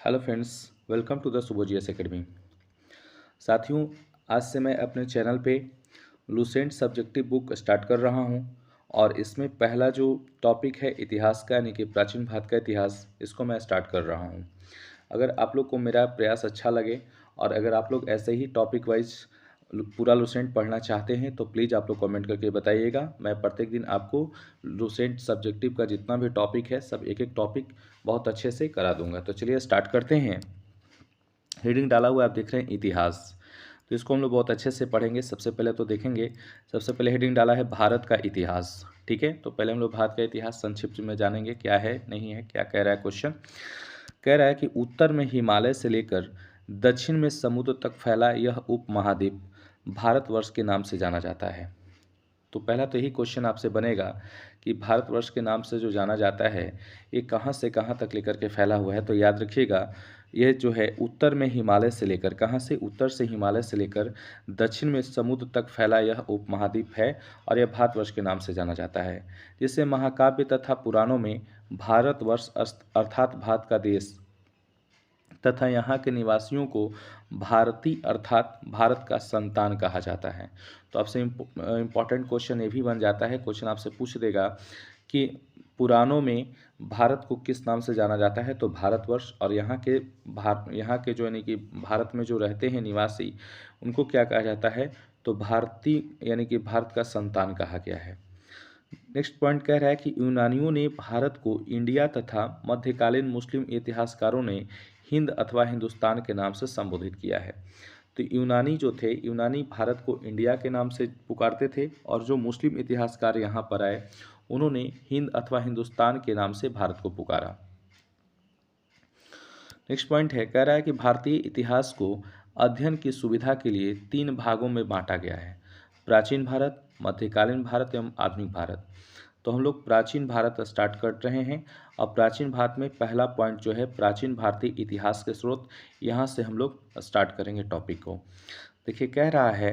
Hello friends, welcome to the सुबोजियस academy. साथियों, आज से मैं अपने चैनल पे लूसेंट सब्जेक्टिव बुक स्टार्ट कर रहा हूं और इसमें पहला जो टॉपिक है इतिहास का, यानी कि प्राचीन भारत का इतिहास, इसको मैं स्टार्ट कर रहा हूं। अगर आप लोग को मेरा प्रयास अच्छा लगे और अगर आप लोग ऐसे ही टॉपिक वाइज पूरा लूसेंट पढ़ना चाहते हैं तो प्लीज़ आप लोग कमेंट करके बताइएगा। मैं प्रत्येक दिन आपको लूसेंट सब्जेक्टिव का जितना भी टॉपिक है सब एक एक टॉपिक बहुत अच्छे से करा दूंगा। तो चलिए स्टार्ट करते हैं। हेडिंग डाला हुआ है, आप देख रहे हैं इतिहास। तो इसको हम लोग बहुत अच्छे से पढ़ेंगे। सबसे पहले तो देखेंगे, सबसे पहले हेडिंग डाला है भारत का इतिहास। ठीक है, तो पहले हम लोग भारत का इतिहास संक्षिप्त में जानेंगे क्या है नहीं है, क्या कह रहा है क्वेश्चन। कह रहा है कि उत्तर में हिमालय से लेकर दक्षिण में समुद्र तक फैला यह उपमहाद्वीप भारतवर्ष के नाम से जाना जाता है। तो पहला तो यही क्वेश्चन आपसे बनेगा कि भारतवर्ष के नाम से जो जाना जाता है ये कहाँ से कहाँ तक लेकर के फैला हुआ है। तो याद रखिएगा, ये जो है उत्तर में हिमालय से लेकर, कहाँ से, उत्तर से हिमालय से लेकर दक्षिण में समुद्र तक फैला यह उपमहाद्वीप है और यह भारतवर्ष के नाम से जाना जाता है, जिसे महाकाव्य तथा पुराणों में भारतवर्ष अर्थात भारत का देश तथा यहाँ के निवासियों को भारतीय अर्थात भारत का संतान कहा जाता है। तो आपसे इम्पॉर्टेंट क्वेश्चन ये भी बन जाता है, क्वेश्चन आपसे पूछ देगा कि पुराणों में भारत को किस नाम से जाना जाता है। तो भारतवर्ष, और यहाँ के जो यानी कि भारत में जो रहते हैं निवासी, उनको क्या कहा जाता है, तो भारतीय यानी कि भारत का संतान कहा गया है। नेक्स्ट पॉइंट कह रहा है कि यूनानियों ने भारत को इंडिया तथा मध्यकालीन मुस्लिम इतिहासकारों ने हिंद अथवा हिंदुस्तान के नाम से संबोधित किया है। तो यूनानी जो थे, यूनानी भारत को इंडिया के नाम से पुकारते थे और जो मुस्लिम इतिहासकार यहाँ पर आए उन्होंने हिंद अथवा हिंदुस्तान के नाम से भारत को पुकारा। नेक्स्ट पॉइंट है, कह रहा है कि भारतीय इतिहास को अध्ययन की सुविधा के लिए 3 भागों में बांटा गया है: प्राचीन भारत, मध्यकालीन भारत एवं आधुनिक भारत। तो हम लोग प्राचीन भारत स्टार्ट कर रहे हैं और प्राचीन भारत में पहला पॉइंट जो है प्राचीन भारतीय इतिहास के स्रोत, यहाँ से हम लोग स्टार्ट करेंगे टॉपिक को। देखिए कह रहा है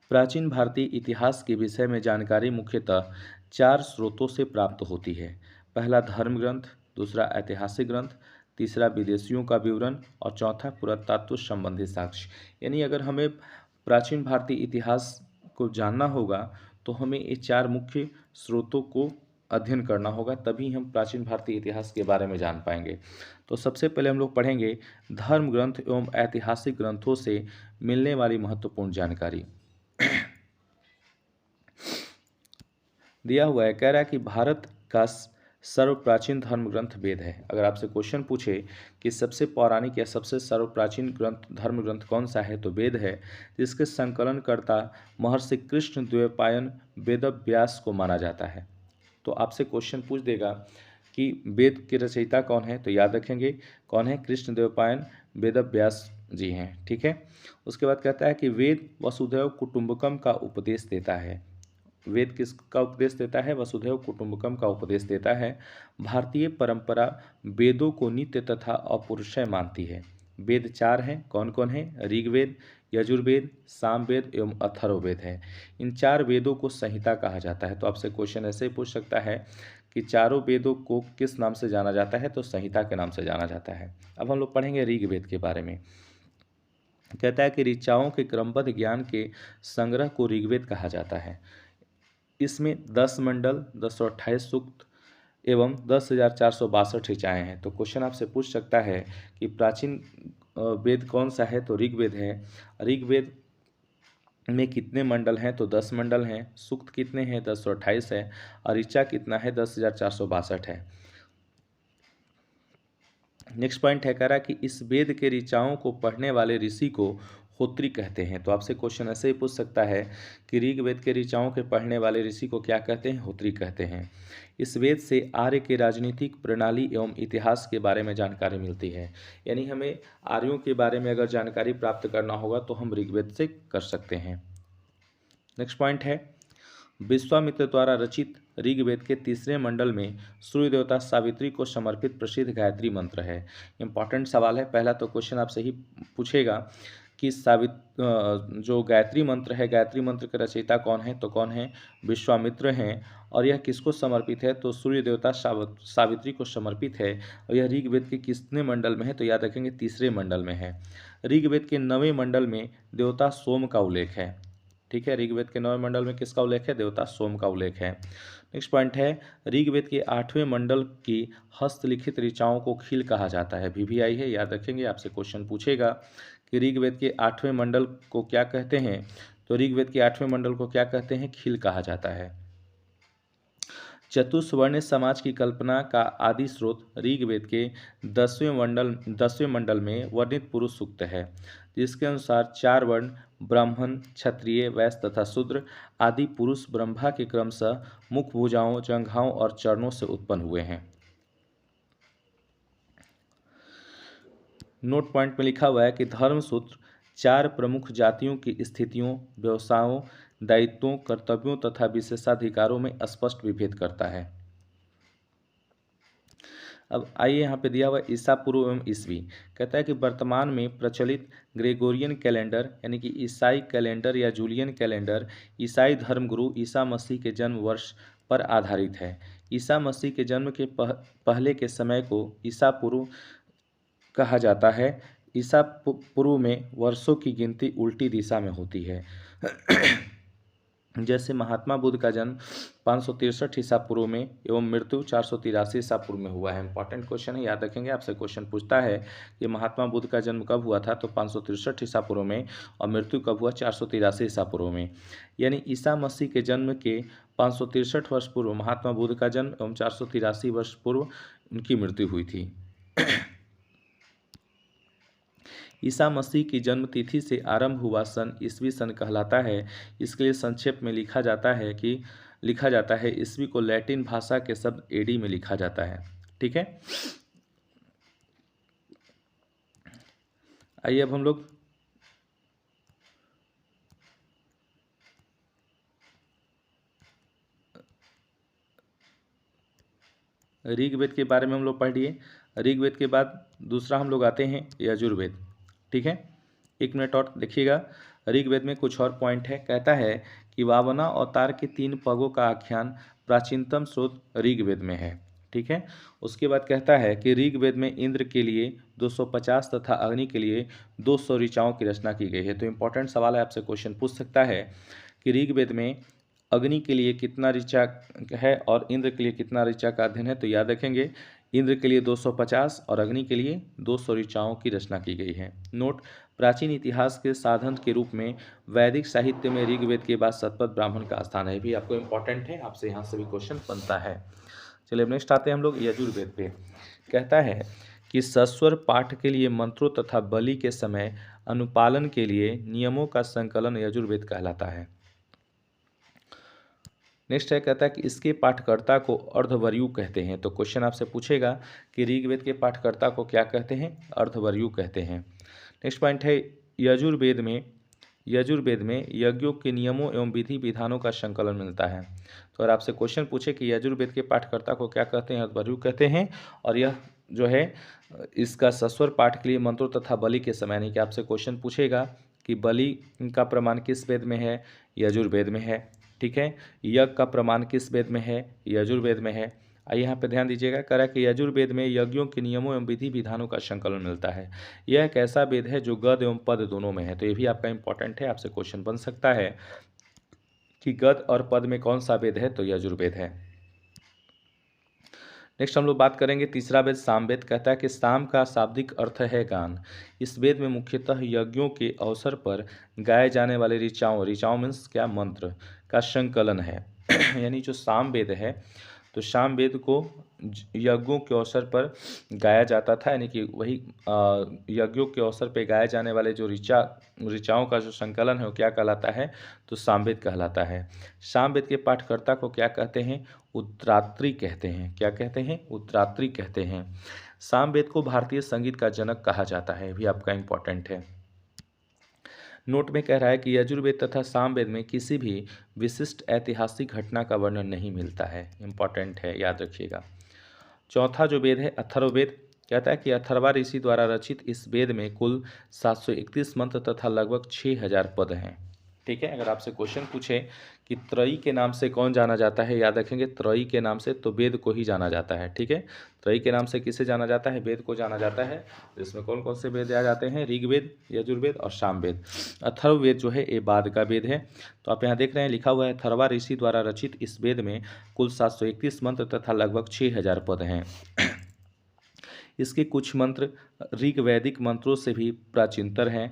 प्राचीन भारतीय इतिहास के विषय में जानकारी मुख्यतः 4 स्रोतों से प्राप्त होती है। पहला धर्म ग्रंथ, दूसरा ऐतिहासिक ग्रंथ, तीसरा विदेशियों का विवरण और चौथा पुरातत्व संबंधी साक्ष्य। यानी अगर हमें प्राचीन भारतीय इतिहास को जानना होगा तो हमें ये 4 मुख्य स्रोतों को अध्ययन करना होगा, तभी हम प्राचीन भारतीय इतिहास के बारे में जान पाएंगे। तो सबसे पहले हम लोग पढ़ेंगे धर्म ग्रंथ एवं ऐतिहासिक ग्रंथों से मिलने वाली महत्वपूर्ण जानकारी। दिया हुआ है, कह रहा है कि भारत का सर्व प्राचीन धर्म ग्रंथ वेद है। अगर आपसे क्वेश्चन पूछे कि सबसे पौराणिक या सबसे सर्व प्राचीन ग्रंथ, धर्म ग्रंथ कौन सा है, तो वेद है, जिसके संकलनकर्ता महर्षि कृष्ण द्वैपायन वेद व्यास को माना जाता है। तो आपसे क्वेश्चन पूछ देगा कि वेद के रचयिता कौन है, तो याद रखेंगे कौन है, कृष्ण द्वैपायन वेद व्यास जी हैं। ठीक है, उसके बाद कहता है कि वेद वसुधैव कुटुंबकम का उपदेश देता है। वेद किसका उपदेश देता है, वसुधैव कुटुंबकम का उपदेश देता है। भारतीय परंपरा वेदों को नित्य तथा अपौरुषेय मानती है। वेद 4 हैं, कौन कौन है, ऋग्वेद, यजुर्वेद, सामवेद एवं अथर्ववेद है। इन 4 वेदों को संहिता कहा जाता है। तो आपसे क्वेश्चन ऐसे ही पूछ सकता है कि चारों वेदों को किस नाम से जाना जाता है, तो संहिता के नाम से जाना जाता है। अब हम लोग पढ़ेंगे ऋग्वेद के बारे में। कहता है कि ऋचाओं के क्रमबद्ध ज्ञान के संग्रह को ऋग्वेद कहा जाता है। इसमें 10 मंडल, 1028 सूक्त एवं 10,462 ऋचाएँ हैं। तो क्वेश्चन आपसे पूछ सकता है कि प्राचीन वेद कौन सा है, तो ऋग्वेद है। ऋग्वेद में कितने मंडल हैं, तो 10 मंडल हैं। सूक्त कितने हैं, 1028 है। और ऋचा कितना है, 10,462 है। नेक्स्ट पॉइंट है, कह रहा है कि इस वेद के ऋचाओं को पढ़ने वाले ऋषि को होत्री कहते हैं। तो आपसे क्वेश्चन ऐसे ही पूछ सकता है कि ऋग्वेद के ऋचाओं के पढ़ने वाले ऋषि को क्या कहते हैं, होत्री कहते हैं। इस वेद से आर्य के राजनीतिक प्रणाली एवं इतिहास के बारे में जानकारी मिलती है। यानी हमें आर्यों के बारे में अगर जानकारी प्राप्त करना होगा तो हम ऋग्वेद से कर सकते हैं। नेक्स्ट पॉइंट है, विश्वामित्र द्वारा रचित ऋग्वेद के 3रे मंडल में सूर्य देवता सावित्री को समर्पित प्रसिद्ध गायत्री मंत्र है। इंपॉर्टेंट सवाल है, पहला तो क्वेश्चन आपसे ही पूछेगा कि जो गायत्री मंत्र है, गायत्री मंत्र के रचयिता कौन है? तो कौन है? विश्वामित्र हैं। और यह किसको समर्पित है? तो सूर्य देवता सावित्री को समर्पित है। और यह ऋग्वेद के कितने मंडल में है? तो याद रखेंगे तीसरे मंडल में है। ऋग्वेद के 9वें मंडल में देवता सोम का उल्लेख है। ठीक है, ऋग्वेद के 9वें मंडल में किसका उल्लेख है? देवता सोम का उल्लेख है। नेक्स्ट पॉइंट है, ऋग्वेद के 8वें मंडल की हस्तलिखित ऋचाओं को खील कहा जाता है। VVI है, याद रखेंगे, आपसे क्वेश्चन पूछेगा कि ऋग्वेद के 8वें मंडल को क्या कहते हैं? तो ऋग्वेद के 8वें मंडल को क्या कहते हैं? खील कहा जाता है। चतुस्वर्ण समाज की कल्पना का आदि स्रोत ऋग्वेद के 10वें मंडल में वर्णित पुरुष सूक्त है, जिसके अनुसार 4 वर्ण ब्राह्मण, क्षत्रिय, वैश्य तथा शूद्र आदि पुरुष ब्रह्मा के क्रमशः मुख, भुजाओं, जंघाओं और चरणों से उत्पन्न हुए हैं। नोट पॉइंट में लिखा हुआ है कि धर्मसूत्र 4 प्रमुख जातियों की स्थितियों, व्यवसायों, दायित्वों, कर्तव्यों तथा विशेषाधिकारों में स्पष्ट विभेद करता है। अब आइए यहाँ पे दिया हुआ ईसा पूर्व एवं ईसवी। कहता है कि वर्तमान में प्रचलित ग्रेगोरियन कैलेंडर यानी कि ईसाई कैलेंडर या जूलियन कैलेंडर ईसाई धर्मगुरु ईसा मसीह के जन्म वर्ष पर आधारित है। ईसा मसीह के जन्म के पहले के समय को ईसा पूर्व कहा जाता है। ईसा पूर्व में वर्षों की गिनती उल्टी दिशा में होती है। जैसे महात्मा बुद्ध का जन्म 563 ईसा पूर्व में एवं मृत्यु 483 ईसा पूर्व में हुआ है। इंपॉर्टेंट क्वेश्चन है, याद रखेंगे। आपसे क्वेश्चन पूछता है कि महात्मा बुद्ध का जन्म कब हुआ था? तो 563 ईसा पूर्व में, और मृत्यु कब हुआ? 483 ईसा पूर्व में। यानी ईसा मसीह के जन्म के 563 वर्ष पूर्व महात्मा बुद्ध का जन्म एवं 483 वर्ष पूर्व उनकी मृत्यु हुई थी। ईसा मसीह की जन्म तिथि से आरंभ हुआ सन ईसवी सन कहलाता है। इसके लिए संक्षेप में लिखा जाता है ईसवी को लैटिन भाषा के शब्द एडी में लिखा जाता है। ठीक है, आइए अब हम लोग ऋग्वेद के बारे में हम लोग पढ़ लिए। ऋग्वेद के बाद दूसरा हम लोग आते हैं यजुर्वेद। ठीक है, 1 मिनट और देखिएगा। ऋग्वेद में कुछ और पॉइंट है। कहता है कि वामना अवतार के 3 पगों का आख्यान प्राचीनतम स्रोत ऋग्वेद में है। ठीक है, उसके बाद कहता है कि ऋग्वेद में इंद्र के लिए 250 तथा अग्नि के लिए 200 ऋचाओं की रचना की गई है। तो इंपॉर्टेंट सवाल है, आपसे क्वेश्चन पूछ सकता है कि ऋग्वेद में अग्नि के लिए कितना ऋचा है और इंद्र के लिए कितना ऋचा का अध्ययन है? तो याद रखेंगे, इंद्र के लिए 250 और अग्नि के लिए 200 ऋचाओं की रचना की गई है। नोट, प्राचीन इतिहास के साधन के रूप में वैदिक साहित्य में ऋग्वेद के बाद शतपथ ब्राह्मण का स्थान है। भी आपको इंपॉर्टेंट है, आपसे यहाँ से भी क्वेश्चन बनता है। चलिए अब नेक्स्ट आते हैं हम लोग यजुर्वेद पे। कहता है कि सस्वर पाठ के लिए मंत्रों तथा बलि के समय अनुपालन के लिए नियमों का संकलन यजुर्वेद कहलाता है। नेक्स्ट है, कहता है कि इसके पाठकर्ता को अर्धवर्यु कहते हैं। तो क्वेश्चन आपसे पूछेगा कि ऋग्वेद के पाठकर्ता को क्या कहते हैं? अर्धवर्यु कहते हैं। नेक्स्ट पॉइंट है, यजुर्वेद में यज्ञों के नियमों एवं विधि विधानों का संकलन मिलता है। तो अगर आपसे क्वेश्चन पूछे कि यजुर्वेद के पाठकर्ता को क्या कहते हैं? अर्धवर्यु कहते हैं। और यह जो है इसका सस्वर पाठ के लिए मंत्रों तथा बलि के समय, यानी कि आपसे क्वेश्चन पूछेगा कि बलि का प्रमाण किस वेद में है? यजुर्वेद में है। ठीक है, यज्ञ का प्रमाण किस वेद में है? यजुर्वेद में है। आइए यहाँ पे ध्यान दीजिएगा, करा कि यजुर्वेद में यज्ञों के नियमों एवं विधि विधानों का संकलन मिलता है। यह एक ऐसा वेद है जो गद एवं पद दोनों में है। तो ये भी आपका इंपॉर्टेंट है, आपसे क्वेश्चन बन सकता है कि गद और पद में कौन सा वेद है? तो यजुर्वेद है। नेक्स्ट हम लोग बात करेंगे तीसरा वेद सामवेद। कहता है कि साम का शाब्दिक अर्थ है गान। इस वेद में मुख्यतः यज्ञों के अवसर पर गाए जाने वाले ऋचाओं मीन्स क्या? मंत्र का संकलन है। यानी जो साम वेद है, तो साम वेद को यज्ञों के अवसर पर गाया जाता था, यानी कि वही यज्ञों के अवसर पर गाए जाने वाले जो ऋचाओं का जो संकलन है वो क्या कहलाता है? तो सामवेद कहलाता है। सामवेद के पाठकर्ता को क्या कहते हैं? उत्तरात्री कहते हैं। क्या कहते हैं? उत्तरात्री कहते हैं। सामवेद को भारतीय संगीत का जनक कहा जाता है, भी आपका इंपॉर्टेंट है। नोट में कह रहा है कि यजुर्वेद तथा सामवेद में किसी भी विशिष्ट ऐतिहासिक घटना का वर्णन नहीं मिलता है। इंपॉर्टेंट है, याद रखिएगा। चौथा जो वेद है अथर्ववेद। कहता है कि अथर्वा ऋषि द्वारा रचित इस वेद में कुल 731 मंत्र तथा लगभग 6000 पद हैं। ठीक है, अगर आपसे क्वेश्चन पूछे कि त्रयी के नाम से कौन जाना जाता है, याद रखेंगे त्रयी के नाम से तो वेद को ही जाना जाता है। ठीक है, त्रयी के नाम से किसे जाना जाता है, वेद को जाना जाता है। इसमें कौन कौन से वेद आ जाते हैं, ऋग्वेद, यजुर्वेद और सामवेद। अथर्ववेद जो है ये बाद का वेद है। तो आप यहाँ देख रहे हैं लिखा हुआ है अथर्वा ऋषि द्वारा रचित इस वेद में कुल 731 मंत्र तथा लगभग 6000 पद हैं। इसके कुछ मंत्र ऋग्वैदिक मंत्रों से भी प्राचीनतर हैं।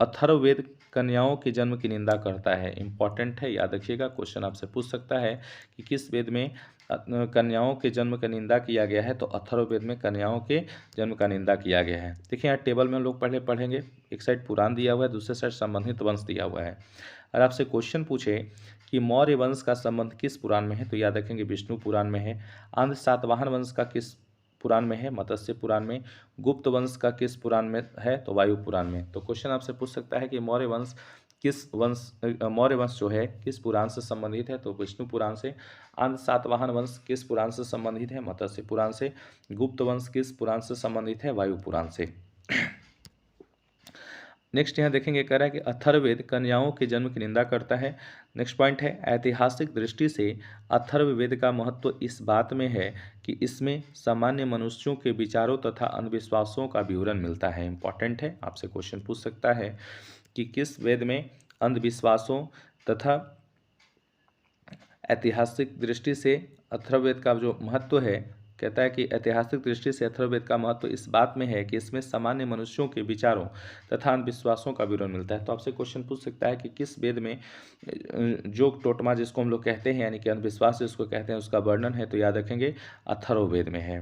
अथर्ववेद कन्याओं के जन्म की निंदा करता है। इंपॉर्टेंट है, याद रखिएगा, क्वेश्चन आपसे पूछ सकता है कि किस वेद में कन्याओं के जन्म का निंदा किया गया है, तो अथर्ववेद में कन्याओं के जन्म का निंदा किया गया है। देखिए यहाँ टेबल में हम लोग पढ़ेंगे, एक साइड पुराण दिया हुआ है, दूसरे साइड संबंधित वंश दिया हुआ है। अगर आपसे क्वेश्चन पूछे कि मौर्य वंश का संबंध किस पुराण में है, तो याद रखेंगे विष्णु पुराण में है। आंध्र सातवाहन वंश का किस पुराण में है, मत्स्य पुराण में। गुप्त वंश का किस पुराण में है, तो वायु पुराण में। तो क्वेश्चन आपसे पूछ सकता है कि मौर्य वंश जो है किस पुराण से संबंधित है, तो विष्णु पुराण से। आंध्र सातवाहन वंश किस पुराण से संबंधित है, मत्स्य पुराण से। गुप्त वंश किस पुराण से संबंधित है, वायु पुराण से। नेक्स्ट यहाँ देखेंगे, कह रहा है कि अथर्ववेद कन्याओं के जन्म की निंदा करता है। नेक्स्ट पॉइंट है, ऐतिहासिक दृष्टि से अथर्ववेद का महत्व इस बात में है कि इसमें सामान्य मनुष्यों के विचारों तथा अंधविश्वासों का विवरण मिलता है। इंपॉर्टेंट है, आपसे क्वेश्चन पूछ सकता है कि किस वेद में अंधविश्वासों तथा ऐतिहासिक दृष्टि से अथर्ववेद का जो महत्व है, कहता है कि ऐतिहासिक दृष्टि से अथर्ववेद का महत्व इस बात में है कि इसमें सामान्य मनुष्यों के विचारों तथा अंधविश्वासों का विवरण मिलता है। तो आपसे क्वेश्चन पूछ सकता है कि किस वेद में जोग टोटमा जिसको हम लोग कहते हैं, यानी कि अंधविश्वास जिसको कहते हैं, उसका वर्णन है, तो याद रखेंगे अथर्ववेद में है।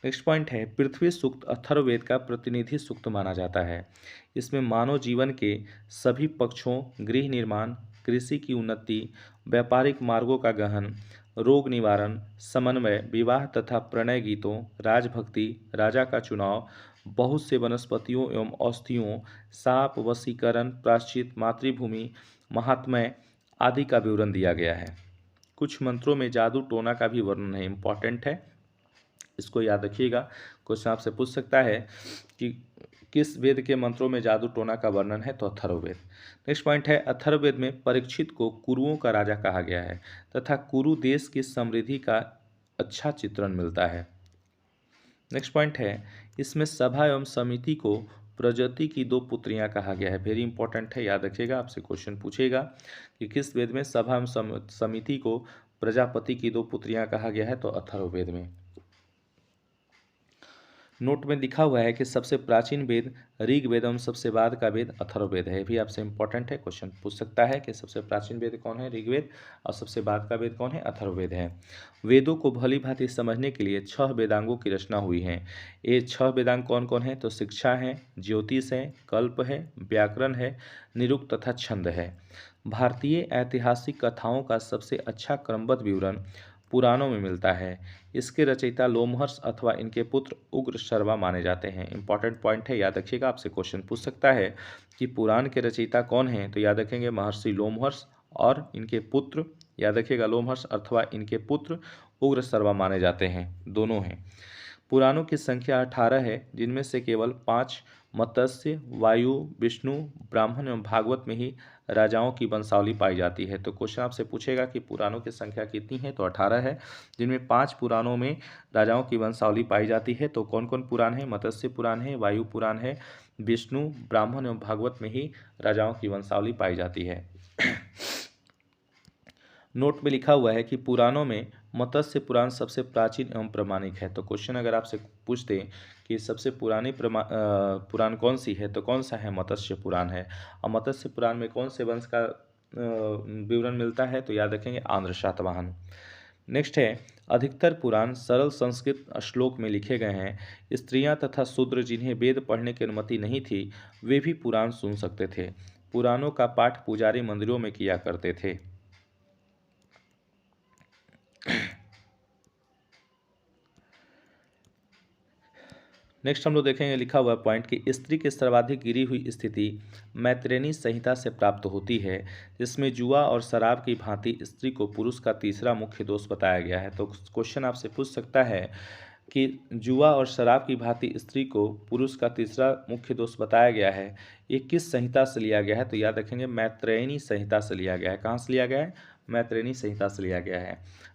नेक्स्ट पॉइंट है, पृथ्वी सूक्त अथर्ववेद का प्रतिनिधि सूक्त माना जाता है। इसमें मानव जीवन के सभी पक्षों, गृह निर्माण, कृषि की उन्नति, व्यापारिक मार्गों का गहन, रोग निवारण, समन्वय, विवाह तथा प्रणय गीतों, राजभक्ति, राजा का चुनाव, बहुत से वनस्पतियों एवं औषधियों, साप, वशीकरण, प्रायश्चित, मातृभूमि, महात्म्य आदि का विवरण दिया गया है। कुछ मंत्रों में जादू टोना का भी वर्णन है। इंपॉर्टेंट है, इसको याद रखिएगा, क्वेश्चन आपसे पूछ सकता है कि किस वेद के मंत्रों में जादू टोना का वर्णन है, तो अथर्ववेद। नेक्स्ट पॉइंट है, अथर्ववेद में परीक्षित को कुरुओं का राजा कहा गया है तथा कुरु देश की समृद्धि का अच्छा चित्रण मिलता है। नेक्स्ट पॉइंट है, इसमें सभा एवं समिति को प्रजाति की 2 पुत्रियां कहा गया है। वेरी इंपॉर्टेंट है, याद रखिएगा, आपसे क्वेश्चन पूछेगा कि किस वेद में सभा एवं समिति को प्रजापति की 2 पुत्रियां कहा गया है, तो अथर्ववेद में। नोट में लिखा हुआ है कि सबसे प्राचीन वेद ऋग्वेद एवं सबसे बाद का वेद अथर्ववेद है। ये भी आपसे इंपॉर्टेंट है, क्वेश्चन पूछ सकता है कि सबसे प्राचीन वेद कौन है, ऋग्वेद, और सबसे बाद का वेद कौन है, अथर्ववेद है। वेदों को भली भांति समझने के लिए 6 वेदांगों की रचना हुई है। ये 6 वेदांग कौन कौन है, तो शिक्षा है, ज्योतिष है, कल्प है, व्याकरण है, निरुक्त तथा छंद है। भारतीय ऐतिहासिक कथाओं का सबसे अच्छा क्रमबद्ध विवरण पुराणों में मिलता है। इसके रचयिता लोमहर्ष अथवा इनके पुत्र उग्र शर्मा माने जाते हैं। इंपॉर्टेंट पॉइंट है, याद रखिएगा, आपसे क्वेश्चन पूछ सकता है कि पुराण के रचयिता कौन हैं, तो याद रखेंगे महर्षि लोमहर्ष और इनके पुत्र, याद रखिएगा लोमहर्ष अथवा इनके पुत्र उग्र शर्मा माने जाते हैं, दोनों हैं। पुराणों की संख्या 18 है, जिनमें से केवल 5 मत्स्य, वायु, विष्णु, ब्राह्मण एवं भागवत में ही राजाओं की वंशावली पाई जाती है। तो क्वेश्चन आपसे पूछेगा कि पुराणों की संख्या कितनी है, तो 18 है, जिनमें 5 पुराणों में राजाओं की वंशावली पाई जाती है। तो कौन कौन पुराण है, मत्स्य पुराण है, वायु पुराण है, विष्णु, ब्राह्मण एवं भागवत में ही राजाओं की वंशावली पाई जाती है। नोट में लिखा हुआ है कि पुराणों में मत्स्य पुराण सबसे प्राचीन एवं प्रमाणिक है। तो क्वेश्चन अगर आपसे पूछते कि सबसे पुरानी पुराण कौन सी है, तो कौन सा है, मत्स्य पुराण है। और मत्स्य पुराण में कौन से वंश का विवरण मिलता है, तो याद रखेंगे आंध्र सातवाहन। नेक्स्ट है, अधिकतर पुराण सरल संस्कृत श्लोक में लिखे गए हैं। स्त्रियां तथा शूद्र जिन्हें वेद पढ़ने की अनुमति नहीं थी, वे भी पुराण सुन सकते थे। पुराणों का पाठ पुजारी मंदिरों में किया करते थे। नेक्स्ट हम लोग देखेंगे, लिखा हुआ पॉइंट कि स्त्री की सर्वाधिक गिरी हुई स्थिति मैत्रेयी संहिता से प्राप्त होती है, जिसमें जुआ और शराब की भांति स्त्री को पुरुष का तीसरा मुख्य दोष बताया गया है। तो क्वेश्चन आपसे पूछ सकता है कि जुआ और शराब की भांति स्त्री को पुरुष का तीसरा मुख्य दोष बताया गया है, ये किस संहिता से लिया गया है? तो याद रखेंगे मैत्रेयनी संहिता से लिया गया है। कहाँ से लिया गया है? मैत्रेयनी संहिता से लिया गया है।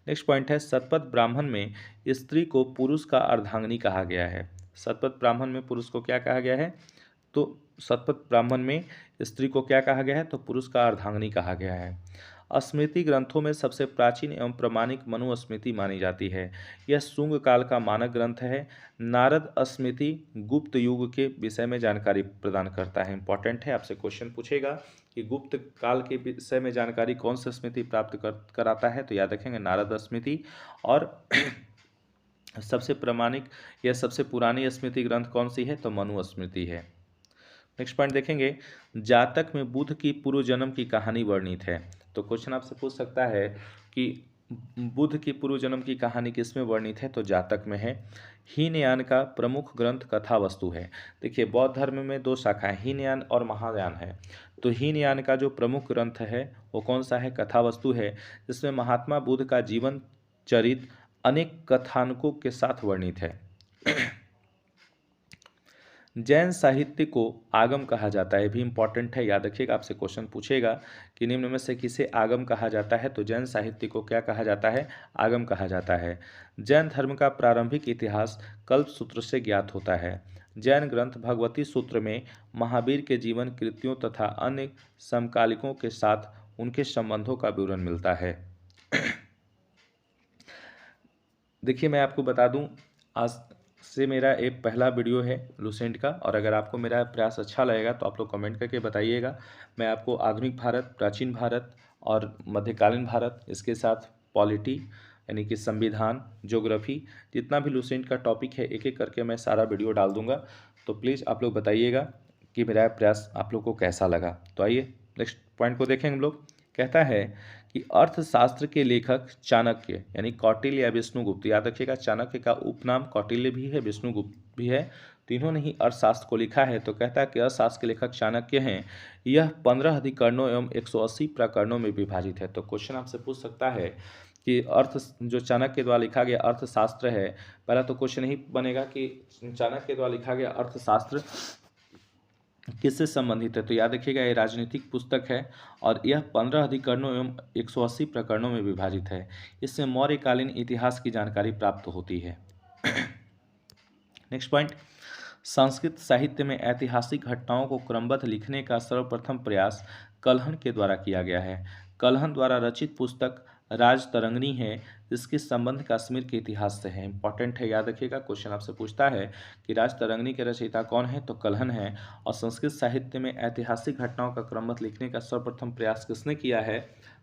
नेक्स्ट पॉइंट है शतपथ ब्राह्मण में स्त्री को पुरुष का अर्धांगिनी कहा गया है। शतपथ ब्राह्मण में पुरुष को क्या कहा गया है? तो शतपथ ब्राह्मण में स्त्री को क्या कहा गया है? तो पुरुष का अर्धांगिनी कहा गया है। स्मृति ग्रंथों में सबसे प्राचीन एवं प्रमाणिक मनुस्मृति मानी जाती है। यह शुंग काल का मानक ग्रंथ है। नारद स्मृति गुप्त युग के विषय में जानकारी प्रदान करता है। इंपॉर्टेंट है, आपसे क्वेश्चन पूछेगा कि गुप्त काल के विषय में जानकारी कौन सी स्मृति प्राप्त कराता है? तो याद रखेंगे नारद स्मृति। और सबसे प्रमाणिक या सबसे पुरानी स्मृति ग्रंथ कौन सी है? तो मनुस्मृति है। नेक्स्ट पॉइंट देखेंगे, जातक में बुध की पूर्व जन्म की कहानी वर्णित है। तो क्वेश्चन आपसे पूछ सकता है कि बुध की पूर्व जन्म की कहानी किसमें वर्णित है? तो जातक में है। हीनयान का प्रमुख ग्रंथ कथा वस्तु है। देखिए बौद्ध धर्म में दो शाखाएं हीनयान और महायान है। तो हीनयान का जो प्रमुख ग्रंथ है वो कौन सा है? कथा वस्तु है, जिसमें महात्मा बुद्ध का जीवन चरित अनेक कथानकों के साथ वर्णित है। जैन साहित्य को आगम कहा जाता है, भी इंपॉर्टेंट है, याद रखिएगा, आपसे क्वेश्चन पूछेगा कि निम्न में से किसे आगम कहा जाता है? तो जैन साहित्य को क्या कहा जाता है? आगम कहा जाता है। जैन धर्म का प्रारंभिक इतिहास कल्प सूत्र से ज्ञात होता है। जैन ग्रंथ भगवती सूत्र में महावीर के जीवन कृत्यों तथा अन्य समकालिकों के साथ उनके संबंधों का विवरण मिलता है। देखिए मैं आपको बता दूं, आज से मेरा एक पहला वीडियो है लूसेंट का, और अगर आपको मेरा प्रयास अच्छा लगेगा तो आप लोग कमेंट करके बताइएगा। मैं आपको आधुनिक भारत, प्राचीन भारत और मध्यकालीन भारत, इसके साथ पॉलिटी यानी कि संविधान, ज्योग्राफी, जितना भी लूसेंट का टॉपिक है एक एक करके मैं सारा वीडियो डाल दूंगा। तो प्लीज़ आप लोग बताइएगा कि मेरा प्रयास आप लोग को कैसा लगा। तो आइए नेक्स्ट पॉइंट को देखेंगे हम लोग। कहता है कि अर्थशास्त्र के लेखक चाणक्य यानी कौटिल्य या विष्णुगुप्त, याद रखिएगा चाणक्य का उपनाम कौटिल्य भी है, विष्णुगुप्त भी है, तीनों ने ही अर्थशास्त्र को लिखा है। तो कहता है कि अर्थशास्त्र के लेखक चाणक्य हैं। यह 15 अधिकरणों एवं 180 प्रकरणों में विभाजित है। तो क्वेश्चन आपसे पूछ सकता है कि अर्थ जो चाणक्य द्वारा लिखा गया अर्थशास्त्र है, पहला तो क्वेश्चन ही बनेगा कि चाणक्य द्वारा लिखा गया अर्थशास्त्र किससे संबंधित है? तो याद रखिएगा ये राजनीतिक पुस्तक है और यह 15 अधिकरणों एवं 180 प्रकरणों में विभाजित है। इससे मौर्यकालीन इतिहास की जानकारी प्राप्त होती है। नेक्स्ट पॉइंट, संस्कृत साहित्य में ऐतिहासिक घटनाओं को क्रमबद्ध लिखने का सर्वप्रथम प्रयास कल्हण के द्वारा किया गया है। कल्हण द्वारा रचित पुस्तक राजतरंगिणी है, जिसके संबंध कश्मीर के इतिहास से है। इंपॉर्टेंट है, याद रखिएगा, क्वेश्चन आपसे पूछता है कि राजतरंगिणी के रचयिता कौन है? तो कल्हण है। और संस्कृत साहित्य में ऐतिहासिक घटनाओं का क्रमबद्ध लिखने का सर्वप्रथम प्रयास किसने किया है?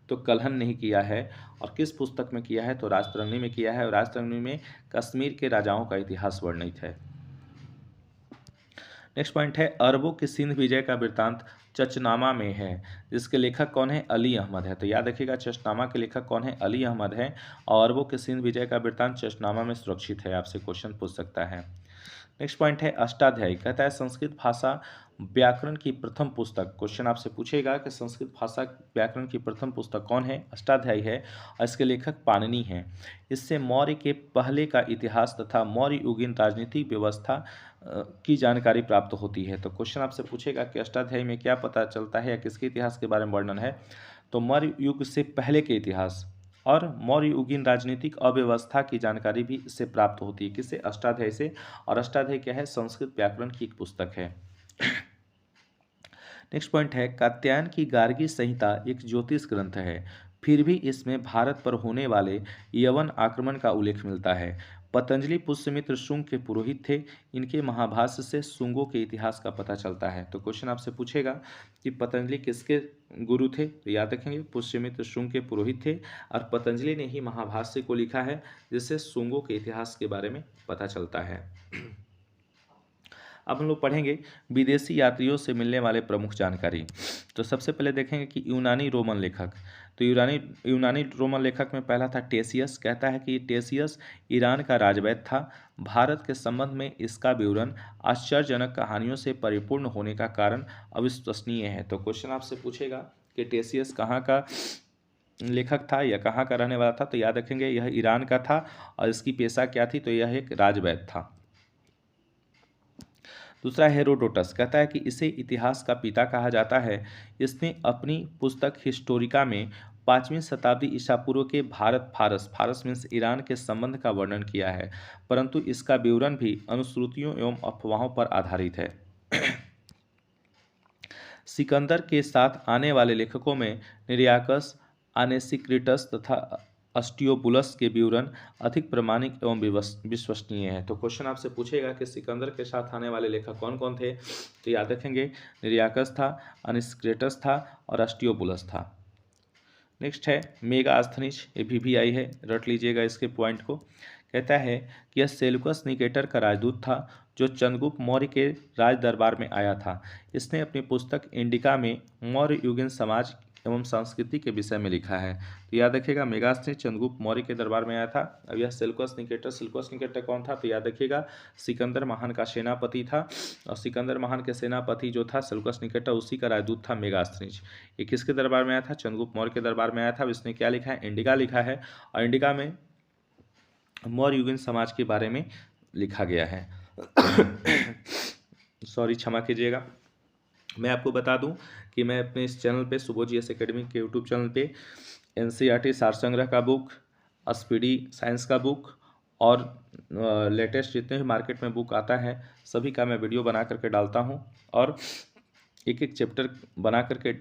तो कल्हण ने ही किया है। और किस पुस्तक में किया है? तो राजतरंगिणी में किया है। और राजतरंगिणी में कश्मीर के राजाओं का इतिहास वर्णित है। नेक्स्ट पॉइंट है अरबों के सिंध विजय का वृत्तांत चचनामा में है, जिसके लेखक कौन है? अली अहमद है। तो याद रखिएगा चचनामा के लेखक कौन है? अली अहमद है। और अरबों के सिंध विजय का वृत्तांत चचनामा में सुरक्षित है। आपसे क्वेश्चन पूछ सकता है। नेक्स्ट पॉइंट है अष्टाध्यायी। कहता है संस्कृत भाषा व्याकरण की प्रथम पुस्तक, क्वेश्चन आपसे पूछेगा कि संस्कृत भाषा व्याकरण की प्रथम पुस्तक कौन है? अष्टाध्यायी है और इसके लेखक पाणिनि हैं। इससे मौर्य के पहले का इतिहास तथा मौर्य युगीन राजनीतिक व्यवस्था की जानकारी प्राप्त होती है। तो क्वेश्चन आपसे पूछेगा कि अष्टाध्यायी में क्या पता चलता है या किसके इतिहास के बारे में वर्णन है? तो मौर्य युग से पहले के इतिहास और मौर्य युगीन राजनीतिक अव्यवस्था की जानकारी भी इससे प्राप्त होती है। किससे? अष्टाध्यायी से। और अष्टाध्यायी क्या है? संस्कृत व्याकरण की एक पुस्तक है। नेक्स्ट पॉइंट है कात्यायन की गार्गी संहिता एक ज्योतिष ग्रंथ है, फिर भी इसमें भारत पर होने वाले यवन आक्रमण का उल्लेख मिलता है। पतंजलि पुष्यमित्र शुंग के पुरोहित थे। इनके महाभाष्य से शुंगों के इतिहास का पता चलता है। तो क्वेश्चन आपसे पूछेगा कि पतंजलि किसके गुरु थे? तो याद रखेंगे पुष्यमित्र शुंग के पुरोहित थे और पतंजलि ने ही महाभाष्य को लिखा है, जिससे शुंगों के इतिहास के बारे में पता चलता है। अब हम लोग पढ़ेंगे विदेशी यात्रियों से मिलने वाले प्रमुख जानकारी। तो सबसे पहले देखेंगे कि यूनानी रोमन लेखक। तो यूनानी रोमन लेखक में पहला था टेसियस। कहता है कि टेसियस ईरान का राजवैद्य था। भारत के संबंध में इसका विवरण आश्चर्यजनक कहानियों से परिपूर्ण होने का कारण अविश्वसनीय है। तो क्वेश्चन आपसे पूछेगा कि टेसियस कहाँ का लेखक था या कहाँ का रहने वाला था, तो याद रखेंगे यह ईरान का था और इसकी पेशा क्या थी, तो यह एक राजवैद्य था। दूसरा हेरोडोटस, कहता है कि इसे इतिहास का पिता कहा जाता है। इसने अपनी पुस्तक हिस्टोरिका में 5वीं शताब्दी ईसा पूर्व के भारत फारस फारस मीन्स ईरान के संबंध का वर्णन किया है, परंतु इसका विवरण भी अनुश्रुतियों एवं अफवाहों पर आधारित है। सिकंदर के साथ आने वाले लेखकों में निरियाकस, आनेसिक्रिटस तथा अस्टियोबुलस के विवरण अधिक प्रामाणिक एवं विश्वसनीय है। तो क्वेश्चन आपसे पूछेगा कि सिकंदर के साथ आने वाले लेखक कौन कौन थे, तो याद रखेंगे निरियाकस था, अनिस्क्रेटस था और अस्टियोबुलस था। नेक्स्ट है मेगास्थनीज, ये भी आई है, रट लीजिएगा इसके पॉइंट को। कहता है कि यह सेल्यूकस निकेटर का राजदूत था जो चंद्रगुप्त मौर्य के राज दरबार में आया था। इसने अपनी पुस्तक इंडिका में मौर्य युगीन समाज एवं संस्कृति के विषय में लिखा है। तो याद रखिएगा मेगास्थनीज चंद्रगुप्त मौर्य के दरबार में आया था। अब यह सेल्यूकस निकेटर कौन था, तो याद रखिएगा सिकंदर महान का सेनापति था, और सिकंदर महान के सेनापति जो था सेल्यूकस निकेटर, उसी का राजदूत था मेगास्थनीज। ये किसके दरबार में आया था, चंद्रगुप्त मौर्य के दरबार में आया था। अब इसने क्या लिखा है, इंडिका लिखा है, और इंडिका में मौर्य युगीन समाज के बारे में लिखा गया है। सॉरी, क्षमा कीजिएगा। मैं आपको बता दूं कि मैं अपने इस चैनल पे सुबोध जीएस एकेडमी के यूट्यूब चैनल पे एनसीईआरटी सार संग्रह का बुक, स्पीडी साइंस का बुक और लेटेस्ट जितने भी मार्केट में बुक आता है सभी का मैं वीडियो बना करके डालता हूं, और एक एक चैप्टर बना करके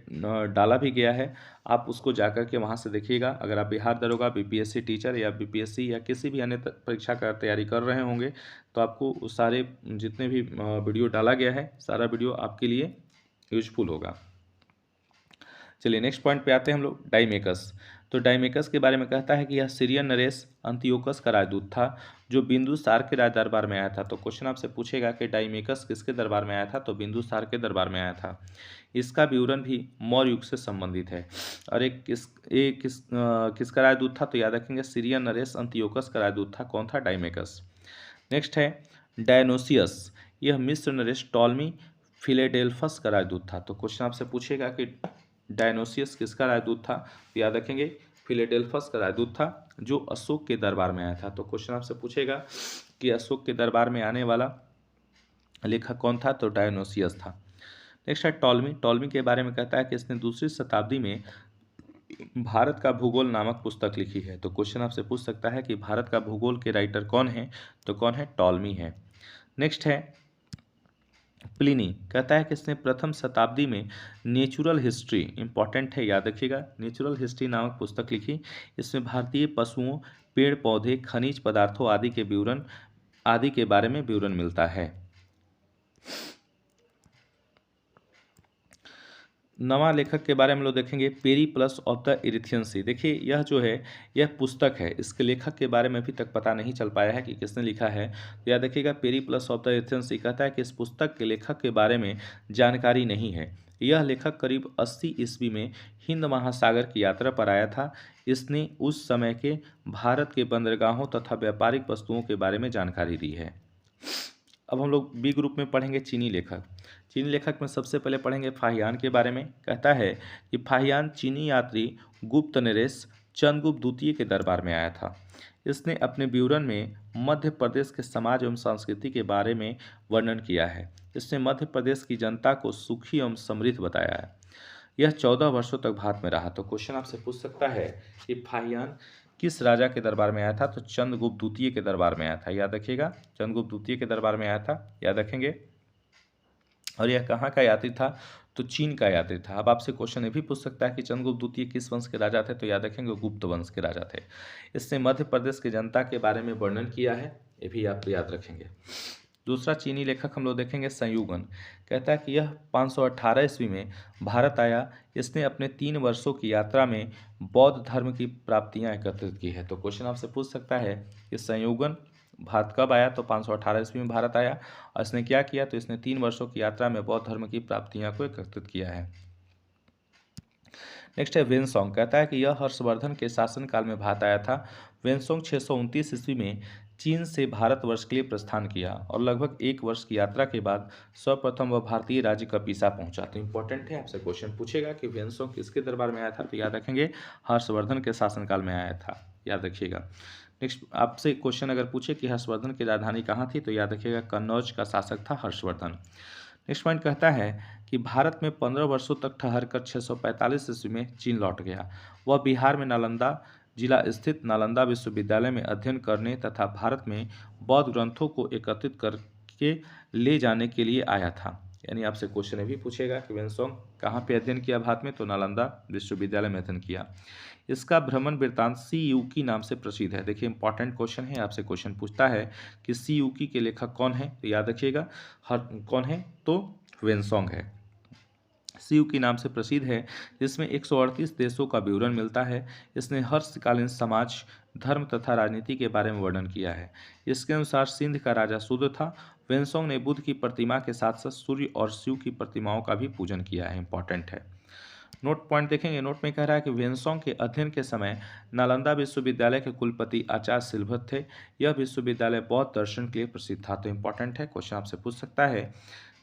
डाला भी गया है। आप उसको जा कर के वहाँ से देखिएगा। अगर आप बिहार दरोगा, बीपीएससी टीचर या बीपीएससी या किसी भी अन्य परीक्षा का तैयारी कर रहे होंगे तो आपको उस सारे जितने भी वीडियो डाला गया है सारा वीडियो आपके लिए यूजफुल होगा। चलिए नेक्स्ट पॉइंट पे आते हैं हम लोग, डाइमेकस। तो डाइमेकस के बारे में कहता है कि यह सीरियन नरेश अंतियोकस का राजदूत था जो बिंदुसार के राज दरबार में आया था। तो क्वेश्चन आपसे पूछेगा कि डाइमेकस किसके दरबार में आया था, तो बिंदुसार के दरबार में आया था। इसका विवरण भी मौर्य युग से संबंधित है। और किसका राजदूत था, तो याद रखेंगे सीरियन नरेश अंतियोकस का राजदूत था। कौन था, डाइमेकस। नेक्स्ट है डायनोसियस, यह मिस्र नरेश टॉलमी फिलेडेल्फस का राजदूत था। तो क्वेश्चन आपसे पूछेगा कि डायनोसियस किसका राजदूत था, तो याद रखेंगे फिलेडेल्फस का राजदूत था जो अशोक के दरबार में आया था। तो क्वेश्चन आपसे पूछेगा कि अशोक के दरबार में आने वाला लेखक कौन था, तो डायनोसियस था। नेक्स्ट है टॉलमी। टॉलमी के बारे में कहता है कि इसने दूसरी शताब्दी में भारत का भूगोल नामक पुस्तक लिखी है। तो क्वेश्चन आपसे पूछ सकता है कि भारत का भूगोल के राइटर कौन है, तो कौन है, टॉलमी है। नेक्स्ट है प्लिनी, कहता है कि इसने प्रथम शताब्दी में नेचुरल हिस्ट्री, इंपॉर्टेंट है याद रखिएगा, नेचुरल हिस्ट्री नामक पुस्तक लिखी। इसमें भारतीय पशुओं, पेड़ पौधे, खनिज पदार्थों आदि के बारे में विवरण मिलता है। नवा लेखक के बारे में लोग देखेंगे पेरीप्लस ऑफ द इरिथियन सी। देखिए यह जो है यह पुस्तक है, इसके लेखक के बारे में अभी तक पता नहीं चल पाया है कि किसने लिखा है। तो याद रखिएगा पेरीप्लस ऑफ द इरिथियन सी कहता है कि इस पुस्तक के लेखक के बारे में जानकारी नहीं है। यह लेखक करीब 80 ईस्वी में हिंद महासागर की यात्रा पर आया था। इसने उस समय के भारत के बंदरगाहों तथा व्यापारिक वस्तुओं के बारे में जानकारी दी है। अब हम लोग बी ग्रुप में पढ़ेंगे चीनी लेखक। चीनी लेखक में सबसे पहले पढ़ेंगे फाहियान के बारे में। कहता है कि फाहियान चीनी यात्री गुप्त नरेश चंद्रगुप्त द्वितीय के दरबार में आया था। इसने अपने विवरण में मध्य प्रदेश के समाज एवं संस्कृति के बारे में वर्णन किया है। इसने मध्य प्रदेश की जनता को सुखी एवं समृद्ध बताया है। यह 14 वर्षों तक भारत में रहा। तो क्वेश्चन आपसे पूछ सकता है कि फाहियान किस राजा के दरबार में आया था, तो चंद्रगुप्त द्वितीय के दरबार में आया था। याद रखिएगा चंद्रगुप्त द्वितीय के दरबार में आया था, याद रखेंगे। और यह कहाँ का यात्री था, तो चीन का यात्री था। अब आपसे क्वेश्चन ये भी पूछ सकता है कि चंद्रगुप्त द्वितीय किस वंश के राजा थे, तो याद रखेंगे गुप्त वंश के राजा थे। इसने मध्य प्रदेश की जनता के बारे में वर्णन किया है, ये भी आप याद रखेंगे। दूसरा चीनी लेखक हम लोग देखेंगे संयुगन। कहता है कि यह 518 ईस्वी में भारत आया। इसने अपने 3 वर्षों की यात्रा में बौद्ध धर्म की प्राप्तियां एकत्रित की है। तो क्वेश्चन आपसे पूछ सकता है कि संयुगन भारत कब आया, तो 518 ईस्वी में भारत आया। और इसने क्या किया, तो इसने 3 वर्षों की यात्रा में बौद्ध धर्म की प्राप्तियां को एकत्रित किया है। नेक्स्ट है वेनसोंग। कहता है कि यह हर्षवर्धन के शासनकाल में भारत आया था। वेनसोंग 629 ईस्वी में चीन से भारतवर्ष के लिए प्रस्थान किया और लगभग 1 वर्ष की यात्रा के बाद सर्वप्रथम वह भारतीय राज्य कपीसा पहुंचा। तो इंपॉर्टेंट है, आपसे क्वेश्चन पूछेगा कि वेन्सोंग किसके दरबार में आया था, तो याद रखेंगे हर्षवर्धन के शासनकाल में आया था, याद रखिएगा। नेक्स्ट आपसे क्वेश्चन अगर पूछे कि हर्षवर्धन की राजधानी कहाँ थी, तो याद रखिएगा कन्नौज का शासक था हर्षवर्धन। नेक्स्ट पॉइंट कहता है कि भारत में 15 वर्षों तक ठहरकर 645 ईस्वी में चीन लौट गया। वह बिहार में नालंदा जिला स्थित नालंदा विश्वविद्यालय में अध्ययन करने तथा भारत में बौद्ध ग्रंथों को एकत्रित करके ले जाने के लिए आया था। यानी आपसे क्वेश्चन भी पूछेगा कि वेन्सोंग कहाँ पे अध्ययन किया भारत में, तो नालंदा विश्वविद्यालय में अध्ययन किया। इसका भ्रमण वृत्तांत सी यूकी नाम से प्रसिद्ध है। देखिए इंपॉर्टेंट क्वेश्चन है, आपसे क्वेश्चन पूछता है कि सी यूकी के लेखक कौन है, तो याद रखिएगा कौन है, तो वेन्सोंग है। सी यूकी नाम से प्रसिद्ध है, जिसमें 138 देशों का विवरण मिलता है। इसने हर्षकालीन समाज, धर्म तथा राजनीति के बारे में वर्णन किया है। इसके अनुसार सिंध का राजा शूद्र था। वेन्सोंग ने बुद्ध की प्रतिमा के साथ साथ सूर्य और शिव की प्रतिमाओं का भी पूजन किया है, इंपॉर्टेंट है। नोट पॉइंट देखेंगे, नोट में कह रहा है कि वेन्सोंग के अध्ययन के समय नालंदा विश्वविद्यालय के कुलपति आचार्य सिलभद्र थे। यह विश्वविद्यालय बौद्ध दर्शन के लिए प्रसिद्ध था। तो इंपॉर्टेंट है, क्वेश्चन आपसे पूछ सकता है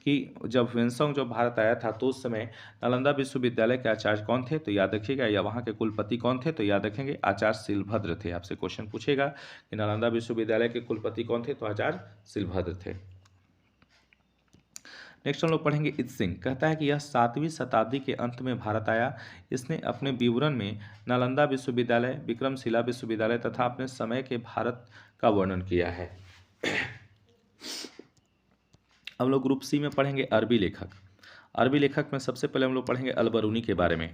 कि जब वेन्सोंग जो भारत आया था तो उस समय नालंदा विश्वविद्यालय के आचार्य कौन थे, तो याद रखिएगा, या वहाँ के कुलपति कौन थे, तो याद रखेंगे आचार्य सिलभद्र थे। आपसे क्वेश्चन पूछेगा कि नालंदा विश्वविद्यालय के कुलपति कौन थे, तो आचार्य सिलभद्र थे। नेक्स्ट हम लोग पढ़ेंगे इत्सिंग। कहता है कि यह 7वीं शताब्दी के अंत में भारत आया। इसने अपने विवरण में नालंदा विश्वविद्यालय, विक्रमशिला विश्वविद्यालय तथा अपने समय के भारत का वर्णन किया है। हम लोग ग्रुप सी में पढ़ेंगे अरबी लेखक। अरबी लेखक में सबसे पहले हम लोग पढ़ेंगे अलबरूनी के बारे में।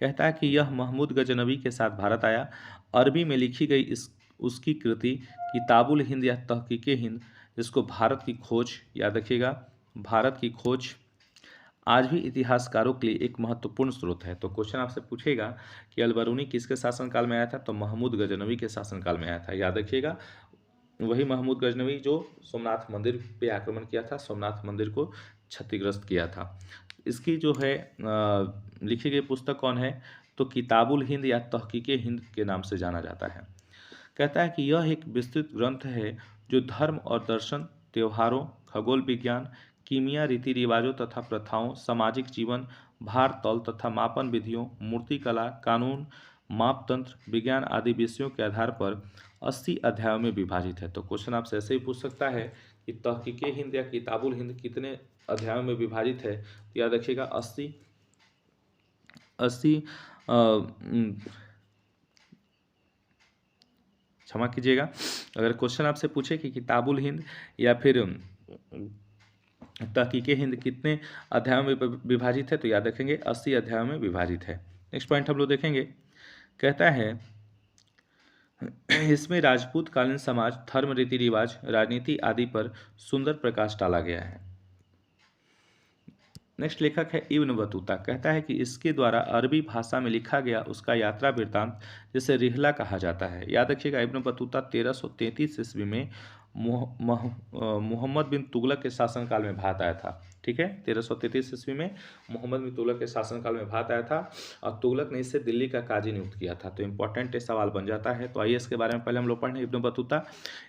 कहता है कि यह महमूद गजनवी के साथ भारत आया। अरबी में लिखी गई उसकी कृति किताबुल हिंद या तहकीके हिंद, जिसको भारत की खोज, याद रखिएगा भारत की खोज, आज भी इतिहासकारों के लिए एक महत्वपूर्ण स्रोत है। तो क्वेश्चन आपसे पूछेगा कि अलबरूनी किसके शासनकाल में आया था, तो महमूद गजनवी के शासनकाल में आया था। याद रखिएगा वही महमूद गजनवी जो सोमनाथ मंदिर पे आक्रमण किया था, सोमनाथ मंदिर को क्षतिग्रस्त किया था। इसकी जो है लिखी गई पुस्तक कौन है, तो किताबुल हिंद या तहकीके हिंद के नाम से जाना जाता है। कहता है कि यह एक विस्तृत ग्रंथ है जो धर्म और दर्शन, त्योहारों, खगोल विज्ञान, कीमिया, रीति रिवाजों तथा प्रथाओं, सामाजिक जीवन, भार तौल तथा मापन विधियों, मूर्तिकला, कानून, मापतंत्र, विज्ञान आदि विषयों के आधार पर 80 अध्यायों में विभाजित है। तो क्वेश्चन आपसे ऐसे ही पूछ सकता है कि तहकीके हिंद या किताबुल हिंद कितने अध्यायों में विभाजित है, तो याद रखिएगा 80 क्षमा कीजिएगा, अगर क्वेश्चन आपसे पूछे कि किताबुल हिंद या फिर तहकीके हिंद कितने अध्यायों में विभाजित है, तो याद रखेंगे 80 अध्यायों में विभाजित है। नेक्स्ट पॉइंट हम लोग देखेंगे। कहता है इसमें राजपूत कालीन समाज, धर्म, रीति रिवाज, राजनीति आदि पर सुंदर प्रकाश डाला गया है। नेक्स्ट लेखक है इब्न बतूता। कहता है कि इसके द्वारा अरबी भाषा में लिखा गया उसका यात्रा वृत्तांत, जिसे रिहला कहा जाता है। याद रखिएगा इब्न बतूता 1333 ईस्वी में मोहम्मद बिन तुगलक के शासनकाल में भारत आया था। ठीक है, 1333 ईस्वी में मोहम्मद बिन तुगलक के शासनकाल में भारत आया था और तुगलक ने इसे दिल्ली का काजी नियुक्त किया था। तो इंपॉर्टेंट सवाल बन जाता है। तो आइए इसके बारे में पहले हम लोग पढ़ें। इब्न बतूता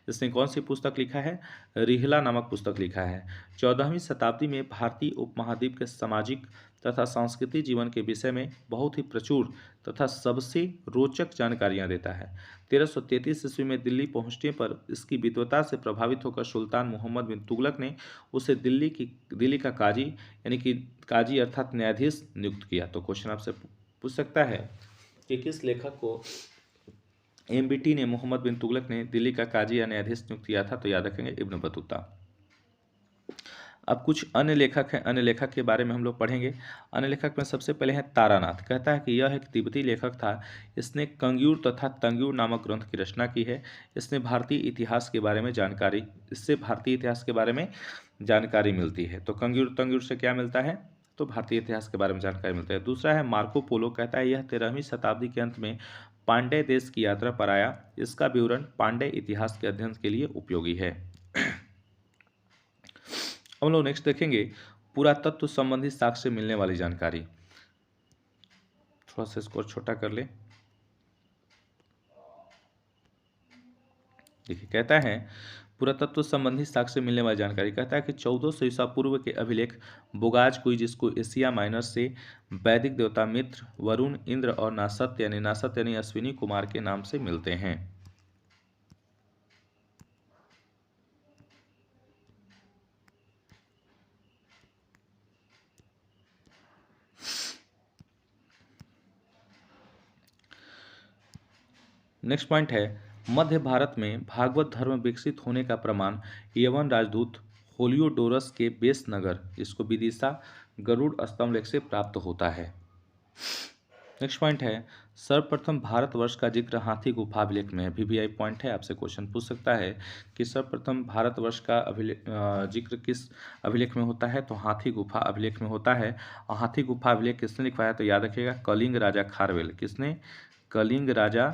इसने कौन सी पुस्तक लिखा है, रिहला नामक पुस्तक लिखा है। 14वीं शताब्दी में भारतीय उपमहाद्वीप के सामाजिक तथा सांस्कृतिक जीवन के विषय में बहुत ही प्रचुर तथा सबसे रोचक जानकारियां देता है। 1333 ईस्वी में दिल्ली पहुंचने पर इसकी विद्वता से प्रभावित होकर सुल्तान मोहम्मद बिन तुगलक ने उसे दिल्ली का काजी, यानी कि काजी अर्थात न्यायाधीश नियुक्त किया। तो क्वेश्चन आपसे पूछ सकता है कि किस लेखक को एमबीटी ने, मोहम्मद बिन तुगलक ने दिल्ली का काजी या न्यायाधीश नियुक्त किया था, तो याद रखेंगे इब्न बतूता। अब कुछ अन्य लेखक हैं, अन्य लेखक के बारे में हम लोग पढ़ेंगे। अन्य लेखक में सबसे पहले हैं तारानाथ। कहता है कि यह एक तिब्बती लेखक था। इसने कंग्यूर तथा तंग्यूर नामक ग्रंथ की रचना की है। इससे भारतीय इतिहास के बारे में जानकारी मिलती है। तो कंग्यूर तंग्यूर से क्या मिलता है, तो भारतीय इतिहास के बारे में जानकारी मिलती है। दूसरा है मार्को पोलो। कहता है यह 13वीं शताब्दी के अंत में पांड्य देश की यात्रा पर आया। इसका विवरण पांड्य इतिहास के अध्ययन के लिए उपयोगी है। हम लोग नेक्स्ट देखेंगे पुरातत्व संबंधी साक्ष्य मिलने वाली जानकारी। थोड़ा सा स्कोर छोटा कर ले। देखिए कहता है पुरातत्व संबंधी साक्ष्य मिलने वाली जानकारी, कहता है कि 1400 ईसा पूर्व के अभिलेख बोगाज कुई, जिसको एशिया माइनर से वैदिक देवता मित्र, वरुण, इंद्र और नासत यानी अश्विनी कुमार के नाम से मिलते हैं। नेक्स्ट पॉइंट है, मध्य भारत में भागवत धर्म विकसित होने का प्रमाण यवन राजदूत होलियोडोरस के बेस नगर, इसको विदिशा गरुड़ स्तंभ लेख से प्राप्त होता है। नेक्स्ट पॉइंट है, सर्वप्रथम भारतवर्ष का जिक्र हाथी गुफा अभिलेख में है। VVI पॉइंट है, आपसे क्वेश्चन पूछ सकता है कि सर्वप्रथम भारतवर्ष का जिक्र किस अभिलेख में होता है, तो हाथी गुफा अभिलेख में होता है। और हाथी गुफा अभिलेख किसने लिखवाया, तो याद रखिएगा कलिंग राजा खारवेल। किसने, कलिंग राजा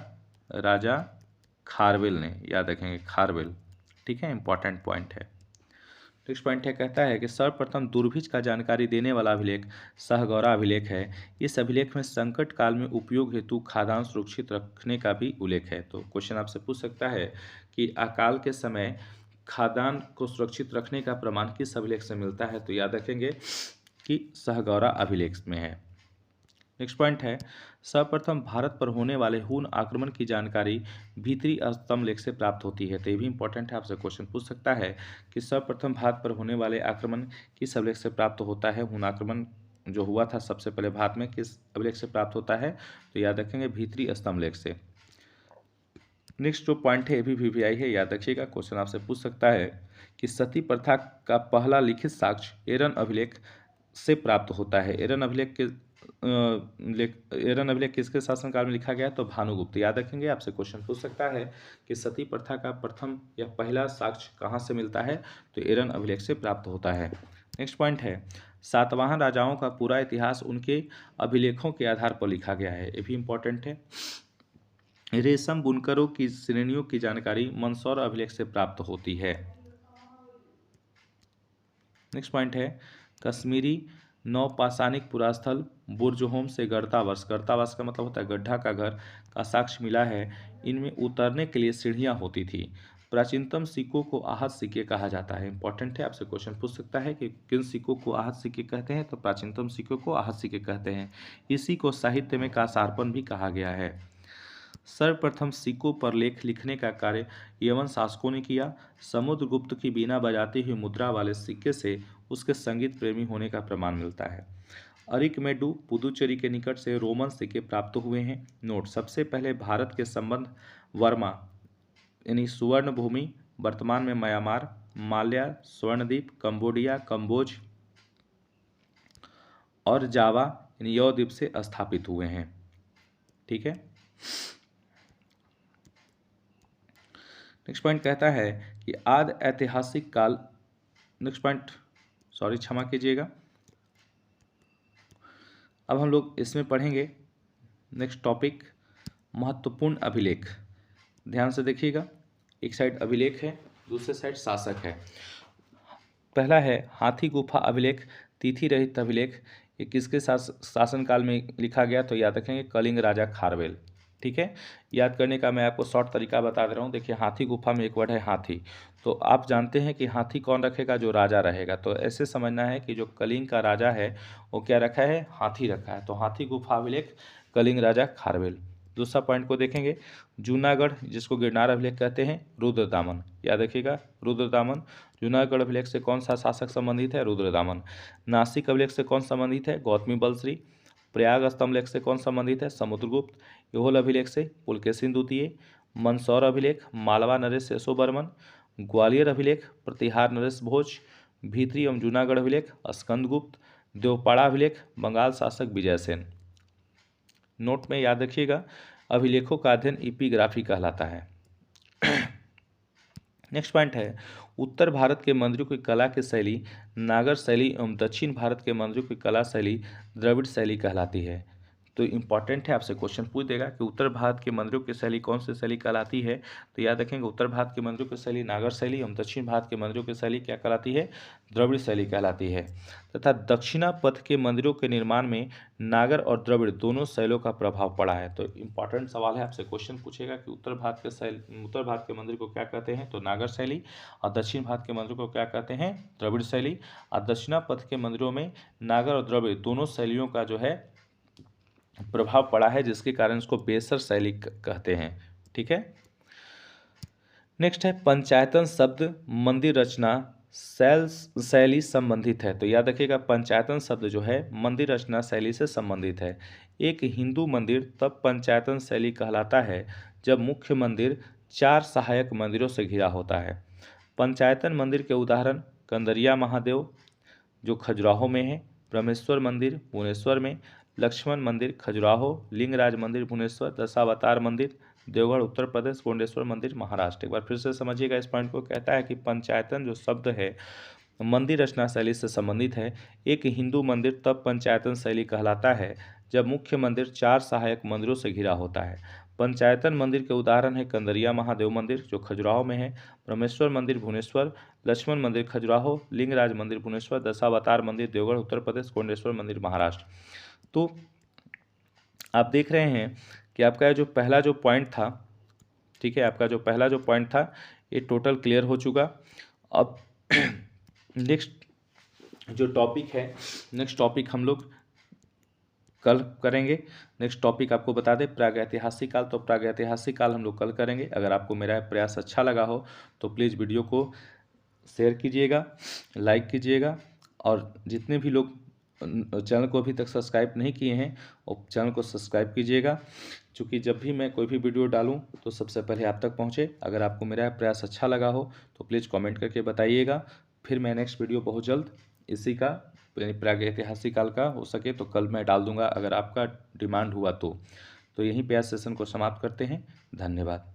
खारवेल ने, याद रखेंगे खारवेल। ठीक है, इंपॉर्टेंट पॉइंट है। नेक्स्ट पॉइंट है, कहता है कि सर्वप्रथम दुर्भिक्ष का जानकारी देने वाला अभिलेख सहगौरा अभिलेख है। इस अभिलेख में संकट काल में उपयोग हेतु खाद्यान्न सुरक्षित रखने का भी उल्लेख है। तो क्वेश्चन आपसे पूछ सकता है कि अकाल के समय खाद्यान्न को सुरक्षित रखने का प्रमाण किस अभिलेख से मिलता है, तो याद रखेंगे कि सहगौरा अभिलेख में है। नेक्स्ट पॉइंट है, सर्वप्रथम भारत पर होने वाले हून आक्रमण की जानकारी भीतरी स्तंभ लेख से प्राप्त होती है। तो ये भी इंपॉर्टेंट है, आपसे क्वेश्चन पूछ सकता है कि सर्वप्रथम भारत पर होने वाले आक्रमण किस अभिलेख से प्राप्त होता है। हून आक्रमण जो हुआ था सबसे पहले भारत में, किस अभिलेख से प्राप्त होता है, तो याद रखेंगे भीतरी स्तंभ लेख से। नेक्स्ट जो पॉइंट है ये भी VVI है, याद रखिएगा। क्वेश्चन आपसे पूछ सकता है कि सती प्रथा का पहला लिखित साक्ष्य एरन अभिलेख से प्राप्त होता है। एरन अभिलेख किसके शासनकाल में लिखा गया, तो भानुगुप्त। याद रखेंगे, आपसे क्वेश्चन पूछ सकता है कि सती प्रथा का प्रथम या पहला साक्ष्य कहाँ से मिलता है, तो एरन अभिलेख से प्राप्त होता है। नेक्स्ट पॉइंट है, सातवाहन राजाओं का पूरा इतिहास उनके अभिलेखों के आधार पर लिखा गया है। ये भी इंपॉर्टेंट है। रेशम बुनकरों की श्रेणियों की जानकारी मंदसौर अभिलेख से प्राप्त होती है। नेक्स्ट पॉइंट है, कश्मीरी नवपाषाणिक पुरास्थल बुर्जहोम से गर्तावर्ष का मतलब होता है गड्ढा का घर का साक्ष्य मिला है। इनमें उतरने के लिए सीढ़ियाँ होती थी। प्राचीनतम सिक्कों को आहत सिक्के कहा जाता है। इंपॉर्टेंट है, आपसे क्वेश्चन पूछ सकता है कि किन सिक्कों को आहत सिक्के कहते हैं, तो प्राचीनतम सिक्कों को आहत सिक्के कहते हैं। इसी को साहित्य में कासार्पण भी कहा गया है। सर्वप्रथम सिक्कों पर लेख लिखने का कार्य यवन शासकों ने किया। समुद्रगुप्त की बीना बजाती हुई मुद्रा वाले सिक्के से उसके संगीत प्रेमी होने का प्रमाण मिलता है। अरिकमेडु पुदुचेरी के निकट से रोमन सिक्के प्राप्त हुए हैं। नोट, सबसे पहले भारत के संबंध वर्मा यानी सुवर्ण भूमि, वर्तमान में म्यांमार, माल्या, स्वर्णद्वीप, कंबोडिया, कंबोज और जावा यानी यव द्वीप से स्थापित हुए हैं। ठीक है। नेक्स्ट पॉइंट कहता है कि आदि ऐतिहासिक काल, नेक्स्ट पॉइंट सॉरी क्षमा कीजिएगा, अब हम लोग इसमें पढ़ेंगे नेक्स्ट टॉपिक महत्वपूर्ण अभिलेख। ध्यान से देखिएगा, एक साइड अभिलेख है, दूसरे साइड शासक है। पहला है हाथी गुफा अभिलेख, तिथि रहित अभिलेख। ये किसके शासनकाल में लिखा गया, तो याद रखेंगे कलिंग राजा खारवेल। ठीक है, याद करने का मैं आपको शॉर्ट तरीका बता दे रहा हूँ। देखिए हाथी गुफा में एक वर्ड है हाथी, तो आप जानते हैं कि हाथी कौन रखेगा, जो राजा रहेगा। तो ऐसे समझना है कि जो कलिंग का राजा है वो क्या रखा है, हाथी रखा है। तो हाथी गुफा अभिलेख कलिंग राजा खारवेल। दूसरा पॉइंट को देखेंगे, जूनागढ़ जिसको गिरनार अभिलेख कहते हैं, रुद्रदामन। याद रखिएगा रुद्रदामन। जूनागढ़ अभिलेख से कौन सा शासक संबंधित है, रुद्रदामन। नासिक अभिलेख से कौन संबंधित है, गौतमी बलश्री। प्रयाग स्तंभ लेख से कौन संबंधित है, समुद्रगुप्त। योहल अभिलेख से पुलकेशिन द्वितीय। मंदसौर अभिलेख मालवा नरेश यशोवर्मन। ग्वालियर अभिलेख प्रतिहार नरेश भोज। भीतरी एवं जूनागढ़ अभिलेख स्कंदगुप्त। देवपाड़ा अभिलेख बंगाल शासक विजयसेन। नोट में याद रखिएगा, अभिलेखों का अध्ययन इपिग्राफी कहलाता है। नेक्स्ट पॉइंट है, उत्तर भारत के मंदिरों की कला की शैली नागर शैली एवं दक्षिण भारत के मंदिरों की कला शैली द्रविड़ शैली कहलाती है। तो इम्पॉर्टेंट है, आपसे क्वेश्चन पूछ देगा कि उत्तर भारत के मंदिरों की शैली कौन सी शैली कहलाती है। तो याद रखेंगे, उत्तर भारत के मंदिरों की शैली नागर शैली एवं दक्षिण भारत के मंदिरों की शैली क्या कहलाती है, द्रविड़ शैली कहलाती है। तथा दक्षिणापथ के मंदिरों के निर्माण में नागर और द्रविड़ दोनों शैलियों का प्रभाव पड़ा है। तो इम्पॉर्टेंट सवाल है, आपसे क्वेश्चन पूछेगा कि उत्तर भारत के मंदिर को क्या कहते हैं, तो नागर शैली, और दक्षिण भारत के मंदिरों को क्या कहते हैं, द्रविड़ शैली। और दक्षिणापथ के मंदिरों में नागर और द्रविड़ दोनों शैलियों का जो है प्रभाव पड़ा है, जिसके कारण इसको बेसर शैली कहते हैं। ठीक है। नेक्स्ट है पंचायतन शब्द मंदिर रचना शैली संबंधित है। तो याद रखिएगा, पंचायतन शब्द जो है मंदिर रचना शैली से संबंधित है। एक हिंदू मंदिर तब पंचायतन शैली कहलाता है जब मुख्य मंदिर 4 सहायक मंदिरों से घिरा होता है। पंचायतन मंदिर के उदाहरण कंदरिया महादेव जो खजुराहो में है, ब्रह्मेश्वर मंदिर भुवनेश्वर में, लक्ष्मण मंदिर खजुराहो, लिंगराज मंदिर भुवनेश्वर, दशावतार मंदिर देवगढ़ उत्तर प्रदेश, गोंडेश्वर मंदिर महाराष्ट्र। एक बार फिर से समझिएगा इस पॉइंट को। कहता है कि पंचायतन जो शब्द है मंदिर रचना शैली से संबंधित है। एक हिंदू मंदिर तब पंचायतन शैली कहलाता है जब मुख्य मंदिर 4 सहायक मंदिरों से घिरा होता है। पंचायतन मंदिर के उदाहरण है कंदरिया महादेव मंदिर जो खजुराहो में है, ब्रह्मेश्वर मंदिर भुवनेश्वर, लक्ष्मण मंदिर खजुराहो, लिंगराज मंदिर भुवनेश्वर, दशावतार मंदिर देवगढ़ उत्तर प्रदेश, गोंडेश्वर मंदिर महाराष्ट्र। तो आप देख रहे हैं कि आपका जो पहला जो पॉइंट था, ठीक है, आपका जो पहला जो पॉइंट था ये टोटल क्लियर हो चुका। अब नेक्स्ट जो टॉपिक है, नेक्स्ट टॉपिक हम लोग कल करेंगे। नेक्स्ट टॉपिक आपको बता दें प्रागैतिहासिक काल, तो प्रागैतिहासिक काल हम लोग कल करेंगे। अगर आपको मेरा प्रयास अच्छा लगा हो तो प्लीज़ वीडियो को शेयर कीजिएगा, लाइक कीजिएगा, और जितने भी लोग चैनल को अभी तक सब्सक्राइब नहीं किए हैं वो चैनल को सब्सक्राइब कीजिएगा, क्योंकि जब भी मैं कोई भी वीडियो डालूं तो सबसे पहले आप तक पहुंचे। अगर आपको मेरा प्रयास अच्छा लगा हो तो प्लीज़ कमेंट करके बताइएगा। फिर मैं नेक्स्ट वीडियो बहुत जल्द इसी का प्रागैतिहासिक काल का हो सके तो कल मैं डाल दूंगा, अगर आपका डिमांड हुआ तो। यहीं पे आज सेशन को समाप्त करते हैं। धन्यवाद।